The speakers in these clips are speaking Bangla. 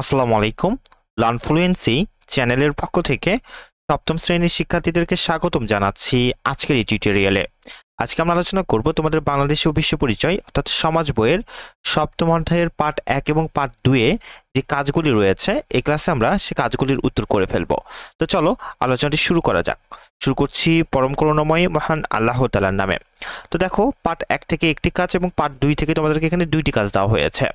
আসসালামু আলাইকুম। লার্ন ফ্লুয়েন্সি চ্যানেলের পক্ষ থেকে সপ্তম শ্রেণীর শিক্ষার্থীদেরকে স্বাগতম জানাচ্ছি আজকের এই টিউটোরিয়ালে। আজকে আমরা আলোচনা করব তোমাদের বাংলাদেশি ও বিশ্ব পরিচয় অর্থাৎ সমাজ বইয়ের সপ্তম অধ্যায়ের পার্ট 1 এবং পার্ট 2 এ যে কাজগুলি রয়েছে এই ক্লাসে আমরা সে কাজগুলির উত্তর করে ফেলব। তো চলো আলোচনাটি শুরু করা যাক। শুরু করছি পরম করুণাময় মহান আল্লাহ তাআলার নামে। তো দেখো পার্ট 1 থেকে একটি কাজ এবং পার্ট 2 থেকে তোমাদেরকে এখানে দুইটি কাজ দেওয়া হয়েছে।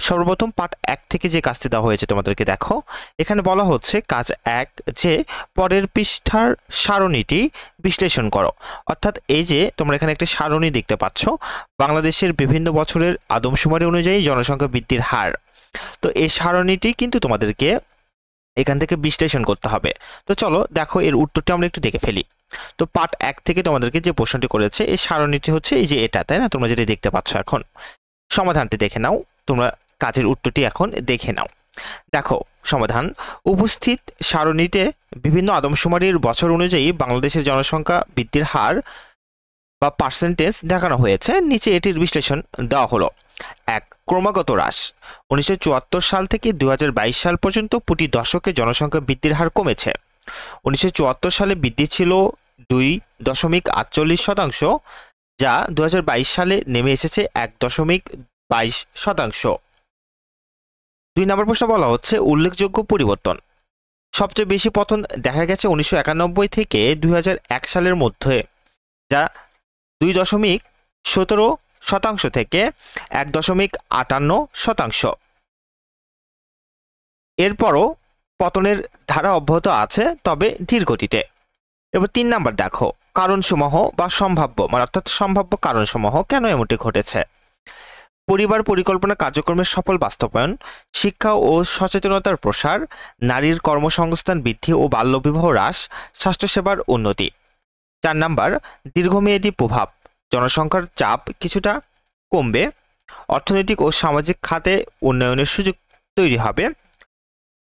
সর্বপ্রথম পার্ট 1 থেকে যে কাজটি দেওয়া হয়েছে তোমাদেরকে দেখো এখানে বলা হচ্ছে কাজ 1 যে পরের পৃষ্ঠার সারণীটি বিশ্লেষণ করো। অর্থাৎ এই যে তোমরা এখানে একটা সারণী দেখতে পাচ্ছ, বাংলাদেশের বিভিন্ন বছরের আদমশুমারি অনুযায়ী জনসংখ্যা বৃদ্ধির হার। তো এই সারণীটি কিন্তু তোমাদেরকে এখান থেকে বিশ্লেষণ করতে হবে। তো চলো দেখো এর উত্তরটা আমরা একটু দেখে ফেলি। তো পার্ট 1 থেকে তোমাদেরকে যে প্রশ্নটি করেছে এই সারণীটি হচ্ছে এই যে এটা, তাই না? তোমরা যেটা দেখতে পাচ্ছ এখন সমাধানটি দেখে নাও, তোমরা কাজের উত্তরটি এখন দেখে নাও। দেখো সমাধান, উপস্থিত সারণীতে বিভিন্ন আদমশুমারির বছর অনুযায়ী বাংলাদেশের জনসংখ্যা বৃদ্ধির হার বা পার্সেন্টেজ দেখানো হয়েছে। নিচে এটির বিশ্লেষণ দেওয়া হলো। 1. ক্রমাগত হ্রাস। 1974 সাল থেকে 2022 সাল পর্যন্ত প্রতি দশকে জনসংখ্যা বৃদ্ধির হার কমেছে। 1974 সালে বৃদ্ধি ছিল 2.48%, যা 2022 সালে নেমে এসেছে 1.22%। 2 নম্বর প্রশ্ন বলা হচ্ছে উল্লেখযোগ্য পরিবর্তন। সবচেয়ে বেশি পতন দেখা গেছে 1991 থেকে 2001 সালের মধ্যে, যা 2.17% থেকে 1.58%। এরপরও পতনের ধারা অব্যাহত আছে, তবে ধীর গতিতে। এবার 3 নাম্বার দেখো কারণসমূহ বা সম্ভাব্য অর্থাৎ সম্ভাব্য কারণসমূহ কেন এমনটি ঘটেছে। পরিবার পরিকল্পনা কার্যক্রমের সফল বাস্তবায়ন, শিক্ষা ও সচেতনতার প্রসার, নারীর কর্মসংস্থান বৃদ্ধি ও বাল্যবিবাহ হ্রাস, স্বাস্থ্যসেবার উন্নতি। 4 নাম্বার দীর্ঘমেয়াদী প্রভাব, জনসংখ্যার চাপ কিছুটা কমবে, অর্থনৈতিক ও সামাজিক খাতে উন্নয়নের সুযোগ তৈরি হবে,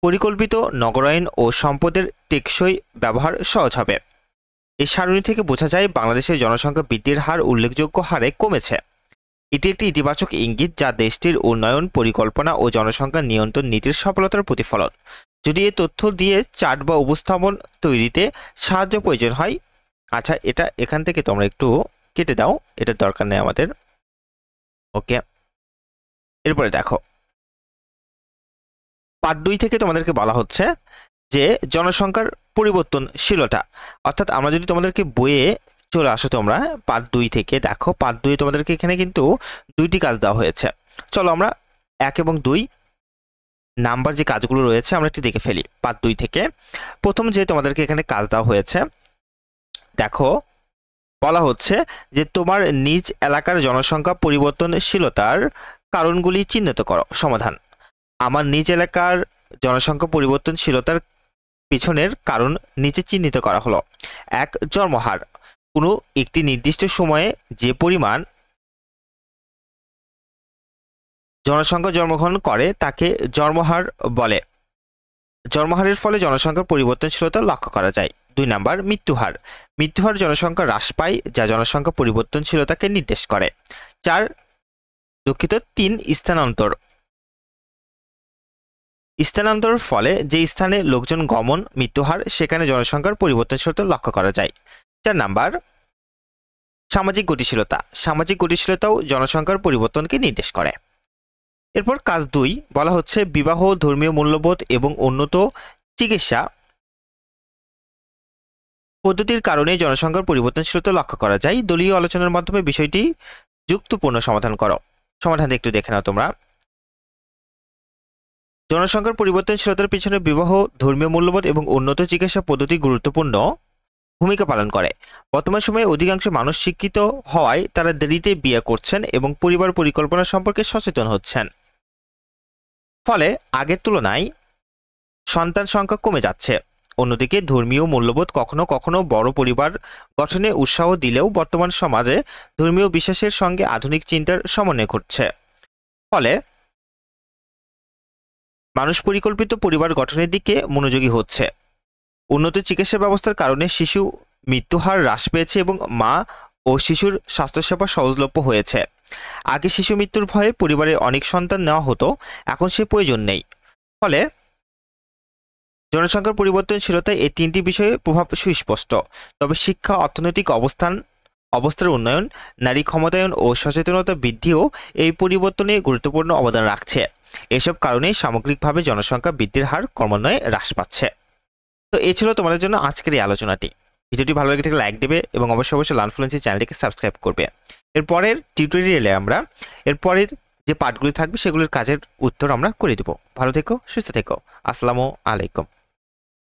পরিকল্পিত নগরায়ন ও সম্পদের টেকসই ব্যবহার সহজ হবে। এই সারণী থেকে বোঝা যায় বাংলাদেশের জনসংখ্যা বৃদ্ধির হার উল্লেখযোগ্য হারে কমেছে। এটি একটি ইতিবাচক ইঙ্গিত যা দেশটির উন্নয়ন পরিকল্পনা ও জনসংখ্যা নিয়ন্ত্রণ নীতির সফলতার প্রতিফলন। যদি এই তথ্য দিয়ে চার্ট বা উপস্থাপন তৈরিতে সাহায্য প্রয়োজন হয়, আচ্ছা এটা এখান থেকে তোমরা একটু কেটে দাও, এটার দরকার নেই আমাদের। ওকে, এরপরে দেখো পার্ট 2 থেকে তোমাদেরকে বলা হচ্ছে যে জনসংখ্যার পরিবর্তনশীলতা। অর্থাৎ আমরা যদি তোমাদেরকে বইয়ে চলে আসো, তোমরা পার্ট 2 থেকে দেখো পার্ট 2 তোমাদেরকে এখানে কিন্তু দুইটি কাজ দেওয়া হয়েছে। চলো আমরা 1 এবং 2 নাম্বার যে কাজগুলো রয়েছে আমরা একটু দেখে ফেলি। পার্ট 2 থেকে প্রথম যে তোমাদেরকে এখানে কাজ দেওয়া হয়েছে, দেখো বলা হচ্ছে যে তোমার নিজ এলাকার জনসংখ্যা পরিবর্তনশীলতার কারণগুলি চিহ্নিত করো। সমাধান, আমার নিজ এলাকার জনসংখ্যা পরিবর্তনশীলতার পিছনের কারণ নিচে চিহ্নিত করা হলো। 1. জন্মহার। কোনো একটি নির্দিষ্ট সময়ে যে পরিমাণ জনসংখ্যা জন্মগ্রহণ করে তাকে জন্মহার বলে। জন্মহারের ফলে জনসংখ্যার পরিবর্তনশীলতা লক্ষ্য করা যায়। 2 নাম্বার মৃত্যুহার। মৃত্যুহার জনসংখ্যা হ্রাস পায়, যা জনসংখ্যা পরিবর্তনশীলতাকে নির্দেশ করে। 3 স্থানান্তর। স্থানান্তরের ফলে যে স্থানে লোকজন গমন মৃত্যুহার, সেখানে জনসংখ্যার পরিবর্তনশীলতা লক্ষ্য করা যায়। 4 নাম্বার সামাজিক গতিশীলতা। সামাজিক গতিশীলতাও জনসংখ্যার পরিবর্তনকে নির্দেশ করে। এরপর কাজ 2 বলা হচ্ছে বিবাহ, ধর্মীয় মূল্যবোধ এবং উন্নত চিকিৎসা পদ্ধতির কারণে জনসংখ্যার পরিবর্তনশীলতা লক্ষ্য করা যায়। দলীয় আলোচনার মাধ্যমে বিষয়টি যুক্তিপূর্ণ সমাধান করো। সমাধান একটু দেখে নাও তোমরা। জনসংখ্যার পরিবর্তনশীলতার পিছনে বিবাহ, ধর্মীয় মূল্যবোধ এবং উন্নত চিকিৎসা পদ্ধতি গুরুত্বপূর্ণ ভূমিকা পালন করে। বর্তমান সময়ে অধিকাংশ মানুষ শিক্ষিত হওয়ায় তারা দেরিতে বিয়ে করছেন এবং পরিবার পরিকল্পনা সম্পর্কে সচেতন হচ্ছেন। ফলে আগের তুলনায় সন্তান সংখ্যা কমে যাচ্ছে। অন্যদিকে ধর্মীয় মূল্যবোধ কখনো কখনো বড় পরিবার গঠনে উৎসাহ দিলেও বর্তমান সমাজে ধর্মীয় বিশ্বাসের সঙ্গে আধুনিক চিন্তার সমন্বয় ঘটছে। ফলে মানুষ পরিকল্পিত পরিবার গঠনের দিকে মনোযোগী হচ্ছে। উন্নত চিকিৎসা ব্যবস্থার কারণে শিশু মৃত্যুহার হ্রাস পেয়েছে এবং মা ও শিশুর স্বাস্থ্যসেবা সহজলভ্য হয়েছে। আগে শিশু মৃত্যুর ভয়ে পরিবারে অনেক সন্তান নেওয়া হতো, এখন সে প্রয়োজন নেই। ফলে জনসংখ্যার পরিবর্তনশীলতায় এই তিনটি বিষয়ে প্রভাব সুস্পষ্ট। তবে শিক্ষা, অর্থনৈতিক অবস্থার উন্নয়ন, নারী ক্ষমতায়ন ও সচেতনতা বৃদ্ধিও এই পরিবর্তনে গুরুত্বপূর্ণ অবদান রাখছে। এসব কারণে সামগ্রিকভাবে জনসংখ্যা বৃদ্ধির হার ক্রমান্বয়ে হ্রাস পাচ্ছে। তো এই ছিল তোমাদের জন্য আজকের এই আলোচনাটি। ভিডিওটি ভালো লাগে থাকলে লাইক দেবে এবং অবশ্যই লার্নফ্লুয়েন্সি চ্যানেলটিকে সাবস্ক্রাইব করবে। এরপরের টিউটোরিয়ালে আমরা এরপরের যে পার্টগুলি থাকবে সেগুলোর কাজের উত্তর আমরা করে দেব। ভালো থেকো, সুস্থ থেকো। আসসালামু আলাইকুম।